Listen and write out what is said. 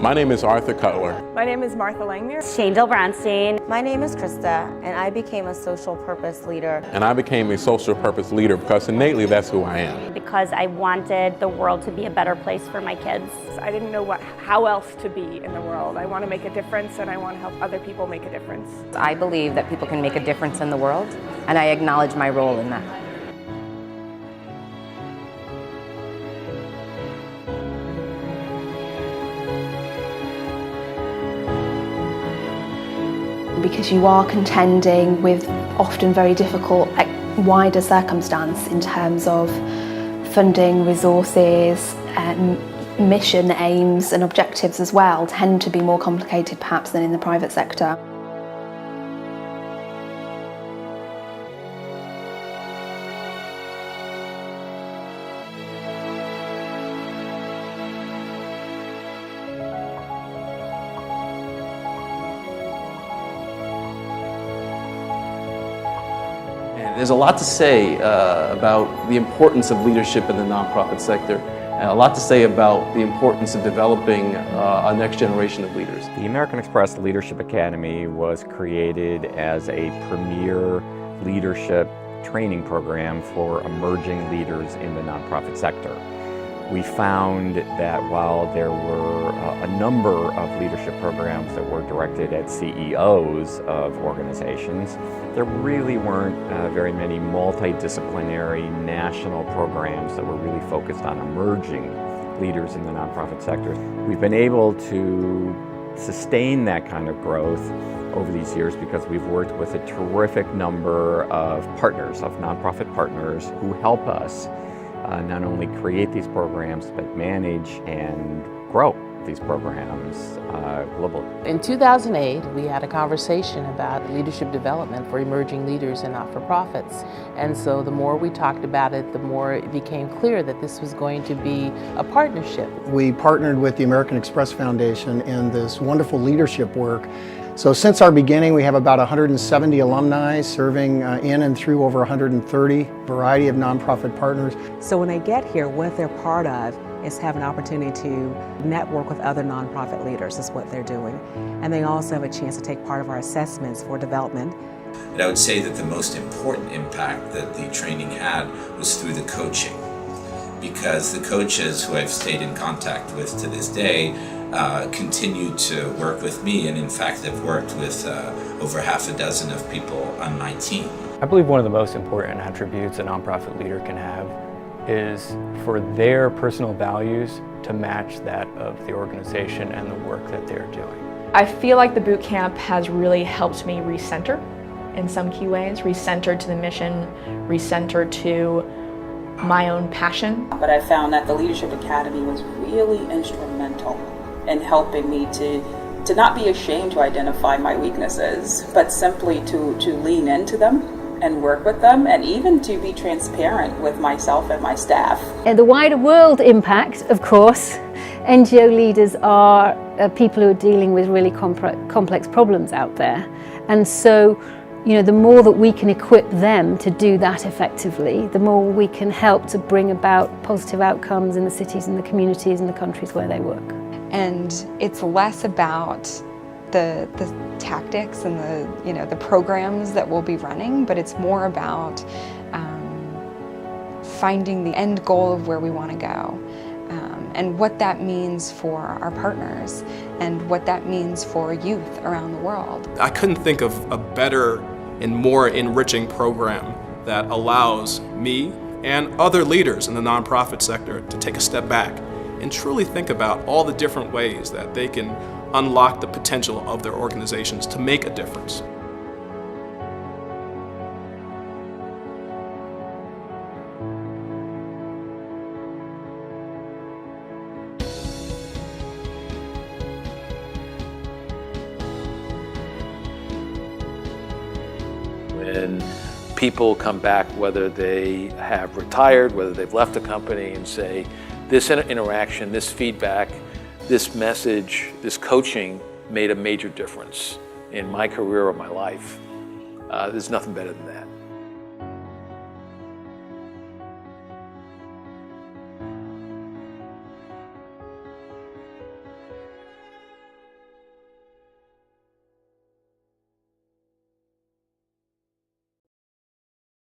My name is Arthur Cutler. My name is Martha Langmuir. Shangel Brownstein. My name is Krista, and I became a social purpose leader. And I became a social purpose leader because innately that's who I am. Because I wanted the world to be a better place for my kids. I didn't know how else to be in the world. I want to make a difference, and I want to help other people make a difference. I believe that people can make a difference in the world, and I acknowledge my role in that. Because you are contending with often very difficult, wider circumstance in terms of funding, resources, and mission aims and objectives as well tend to be more complicated perhaps than in the private sector. There's a lot to say about the importance of leadership in the nonprofit sector, and a lot to say about the importance of developing a next generation of leaders. The American Express Leadership Academy was created as a premier leadership training program for emerging leaders in the nonprofit sector. We found that while there were a number of leadership programs that were directed at CEOs of organizations, there really weren't very many multidisciplinary national programs that were really focused on emerging leaders in the nonprofit sector. We've been able to sustain that kind of growth over these years because we've worked with a terrific number of partners, of nonprofit partners who help us not only create these programs, but manage and grow these programs globally. In 2008, we had a conversation about leadership development for emerging leaders and not-for-profits. And so the more we talked about it, the more it became clear that this was going to be a partnership. We partnered with the American Express Foundation in this wonderful leadership work. So since our beginning, we have about 170 alumni serving in and through over 130 variety of nonprofit partners. So when they get here, what they're part of is have an opportunity to network with other nonprofit leaders, is what they're doing. And they also have a chance to take part of our assessments for development. And I would say that the most important impact that the training had was through the coaching. Because the coaches who I've stayed in contact with to this day continue to work with me, and in fact have worked with over half a dozen of people on my team. I believe one of the most important attributes a nonprofit leader can have is for their personal values to match that of the organization and the work that they're doing. I feel like the boot camp has really helped me recenter in some key ways, recenter to the mission, recenter to my own passion. But I found that the Leadership Academy was really instrumental in helping me to not be ashamed to identify my weaknesses, but simply to lean into them and work with them, and even to be transparent with myself and my staff. And the wider world impact, of course, NGO leaders are people who are dealing with really complex problems out there. And so, the more that we can equip them to do that effectively, the more we can help to bring about positive outcomes in the cities and the communities and the countries where they work. And it's less about the tactics and the programs that we'll be running, but it's more about finding the end goal of where we want to go, and what that means for our partners and what that means for youth around the world. I couldn't think of a better and more enriching program that allows me and other leaders in the nonprofit sector to take a step back and truly think about all the different ways that they can unlock the potential of their organizations to make a difference. When people come back, whether they have retired, whether they've left the company, and say, this interaction, this feedback, this message, this coaching made a major difference in my career or my life, there's nothing better than that.